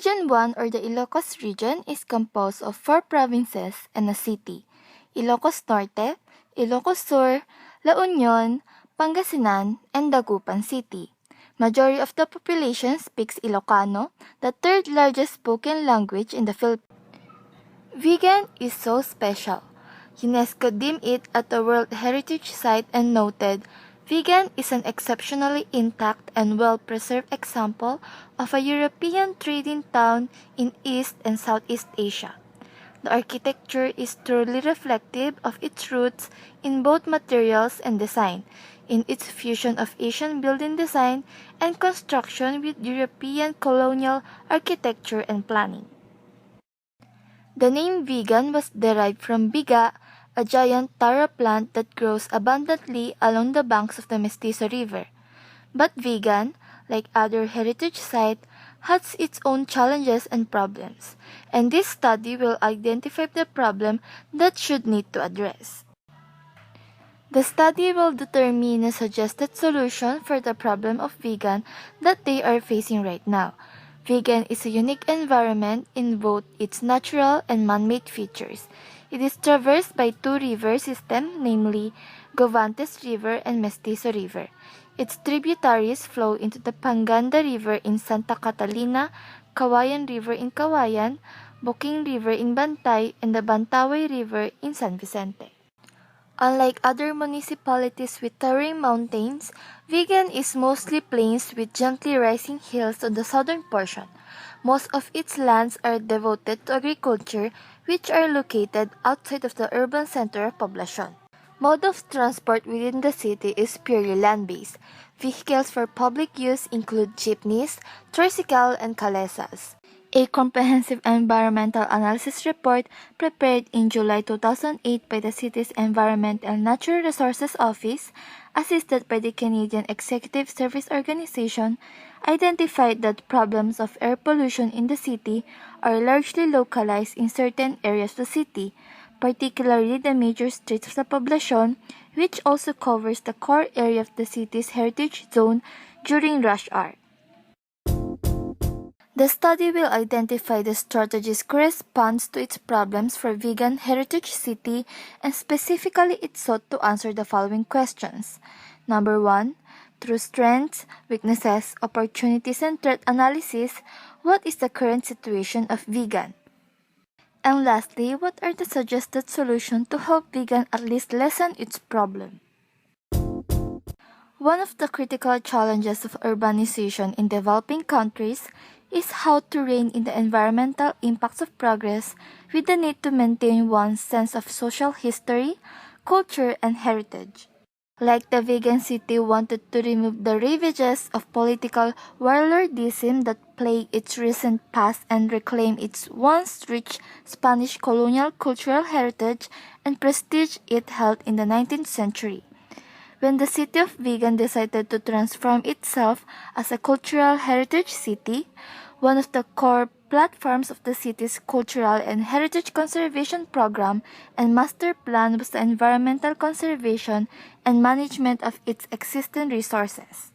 Region 1 or the Ilocos region is composed of 4 provinces and a city: Ilocos Norte, Ilocos Sur, La Union, Pangasinan, and Dagupan City. Majority of the population speaks Ilocano, the third largest spoken language in the Philippines. Vigan is so special. UNESCO deemed it as a World Heritage Site and noted, Vigan is an exceptionally intact and well-preserved example of a European trading town in East and Southeast Asia. The architecture is truly reflective of its roots in both materials and design, in its fusion of Asian building design and construction with European colonial architecture and planning. The name Vigan was derived from biga, a giant taro plant that grows abundantly along the banks of the Mestizo River. But Vigan, like other heritage sites, has its own challenges and problems, and this study will identify the problem that should need to address. The study will determine a suggested solution for the problem of Vigan that they are facing right now. Vigan is a unique environment in both its natural and man-made features. It is traversed by 2 river systems, namely Govantes River and Mestizo River. Its tributaries flow into the Panganda River in Santa Catalina, Kawayan River in Kawayan, Bukeng River in Bantay, and the Bantaway River in San Vicente. Unlike other municipalities with towering mountains, Vigan is mostly plains with gently rising hills on the southern portion. Most of its lands are devoted to agriculture, which are located outside of the urban center of poblacion. Mode of transport within the city is purely land-based. Vehicles for public use include jeepneys, tricycle, and calesas. A comprehensive environmental analysis report prepared in July 2008 by the city's Environment and Natural Resources Office, assisted by the Canadian Executive Service Organization, identified that problems of air pollution in the city are largely localized in certain areas of the city, particularly the major streets of the poblacion, which also covers the core area of the city's heritage zone during rush hour. The study will identify the strategies corresponds to its problems for Vigan Heritage City, and specifically it sought to answer the following questions. Number 1. Through strengths, weaknesses, opportunities, and threat analysis, what is the current situation of Vigan? And lastly, what are the suggested solutions to help Vigan at least lessen its problem? One of the critical challenges of urbanization in developing countries is how to rein in the environmental impacts of progress with the need to maintain one's sense of social history, culture, and heritage. Like the Vigan city wanted to remove the ravages of political warlordism that plagued its recent past and reclaim its once rich Spanish colonial cultural heritage and prestige it held in the 19th century. When the city of Vigan decided to transform itself as a cultural heritage city, one of the core platforms of the city's cultural and heritage conservation program and master plan was the environmental conservation and management of its existing resources.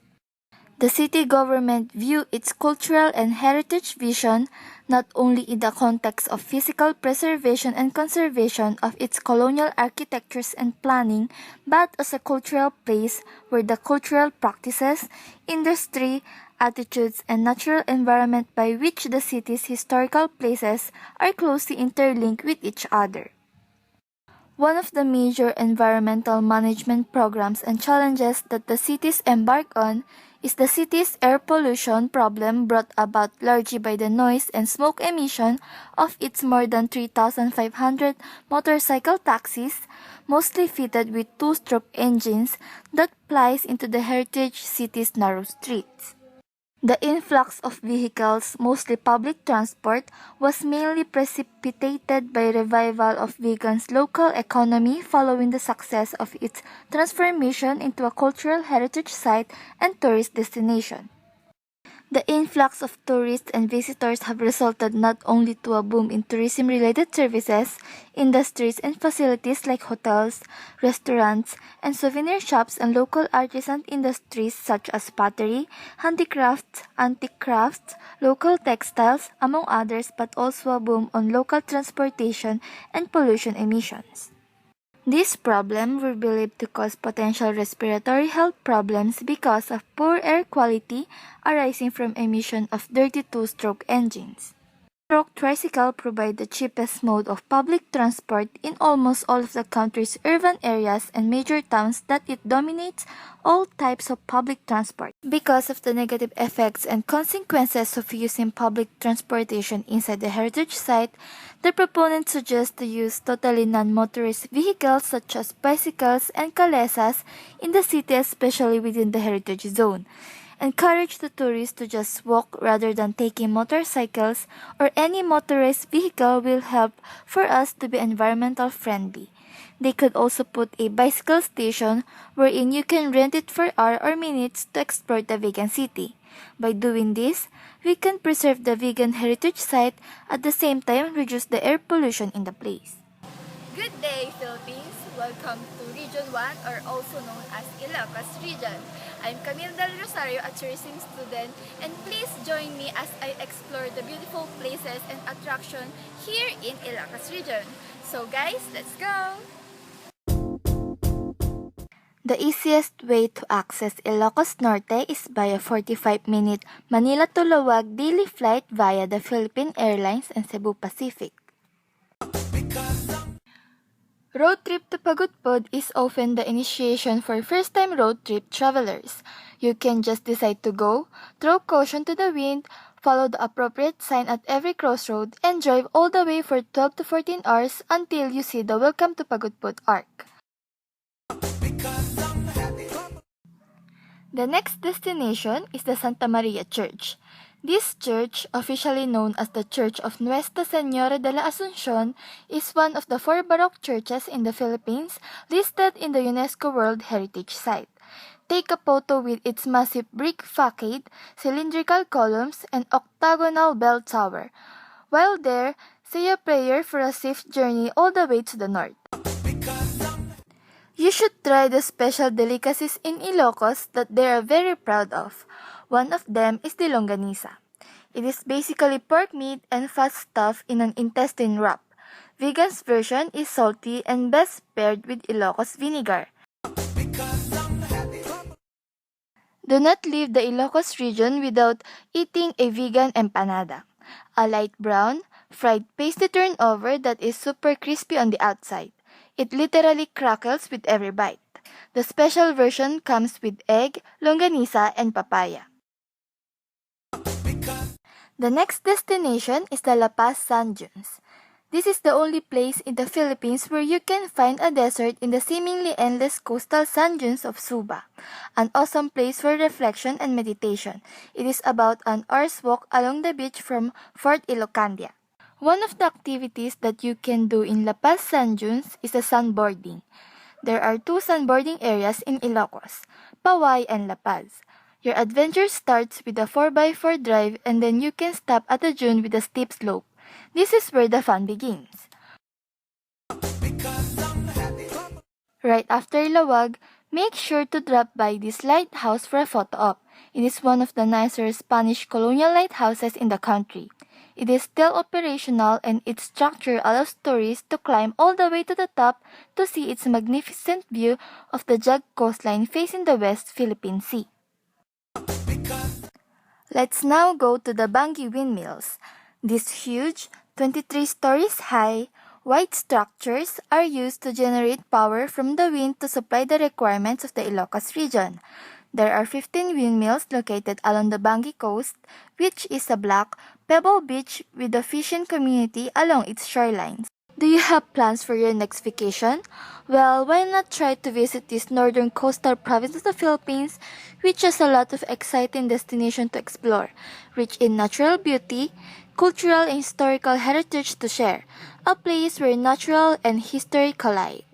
The city government viewed its cultural and heritage vision not only in the context of physical preservation and conservation of its colonial architectures and planning, but as a cultural place where the cultural practices, industry, attitudes, and natural environment by which the city's historical places are closely interlinked with each other. One of the major environmental management programs and challenges that the cities embark on is the city's air pollution problem, brought about largely by the noise and smoke emission of its more than 3,500 motorcycle taxis, mostly fitted with 2-stroke engines, that plies into the heritage city's narrow streets. The influx of vehicles, mostly public transport, was mainly precipitated by revival of Vigan's local economy following the success of its transformation into a cultural heritage site and tourist destination. The influx of tourists and visitors have resulted not only to a boom in tourism-related services, industries and facilities like hotels, restaurants, and souvenir shops and local artisan industries such as pottery, handicrafts, antique crafts, local textiles, among others, but also a boom on local transportation and pollution emissions. This problem were believed to cause potential respiratory health problems because of poor air quality arising from emission of dirty two-stroke engines. Stroke tricycle provide the cheapest mode of public transport in almost all of the country's urban areas and major towns that it dominates all types of public transport. Because of the negative effects and consequences of using public transportation inside the heritage site, the proponents suggest to use totally non-motorized vehicles such as bicycles and kalesas in the city, especially within the heritage zone. Encourage the tourists to just walk rather than taking motorcycles or any motorized vehicle will help for us to be environmental friendly. They could also put a bicycle station wherein you can rent it for hours or minutes to explore the vegan city. By doing this, we can preserve the vegan heritage site at the same time reduce the air pollution in the place. Good day, Philippines! Welcome to Region 1 or also known as Ilocos Region. I'm Camille Del Rosario, a tourism student, and please join me as I explore the beautiful places and attractions here in Ilocos Region. So guys, let's go! The easiest way to access Ilocos Norte is by a 45-minute Manila to Luwag daily flight via the Philippine Airlines and Cebu Pacific. Road trip to Pagudpod is often the initiation for first-time road trip travelers. You can just decide to go, throw caution to the wind, follow the appropriate sign at every crossroad, and drive all the way for 12 to 14 hours until you see the Welcome to Pagudpod arc. The next destination is the Santa Maria Church. This church, officially known as the Church of Nuestra Señora de la Asunción, is one of the 4 Baroque churches in the Philippines listed in the UNESCO World Heritage Site. Take a photo with its massive brick facade, cylindrical columns, and octagonal bell tower. While there, say a prayer for a safe journey all the way to the north. You should try the special delicacies in Ilocos that they are very proud of. One of them is the longanisa. It is basically pork meat and fat stuffed in an intestine wrap. Vegan's version is salty and best paired with Ilocos vinegar. Do not leave the Ilocos region without eating a vegan empanada. A light brown, fried pasty turnover that is super crispy on the outside. It literally crackles with every bite. The special version comes with egg, longanisa, and papaya. The next destination is the La Paz Sand Dunes. This is the only place in the Philippines where you can find a desert in the seemingly endless coastal sand dunes of Suba, an awesome place for reflection and meditation. It is about an hour's walk along the beach from Fort Ilocandia. One of the activities that you can do in La Paz Sand Dunes is the sandboarding. There are 2 sandboarding areas in Ilocos, Paway and La Paz. Your adventure starts with a 4x4 drive and then you can stop at a dune with a steep slope. This is where the fun begins. Right after Lawag, make sure to drop by this lighthouse for a photo op. It is one of the nicer Spanish colonial lighthouses in the country. It is still operational and its structure allows tourists to climb all the way to the top to see its magnificent view of the jagged coastline facing the West Philippine Sea. Let's now go to the Bangi windmills. These huge, 23 stories high, white structures are used to generate power from the wind to supply the requirements of the Ilocos region. There are 15 windmills located along the Bangi coast, which is a black, pebble beach with a fishing community along its shorelines. Do you have plans for your next vacation? Well, why not try to visit this northern coastal province of the Philippines, which has a lot of exciting destinations to explore, rich in natural beauty, cultural and historical heritage to share, a place where natural and history collide.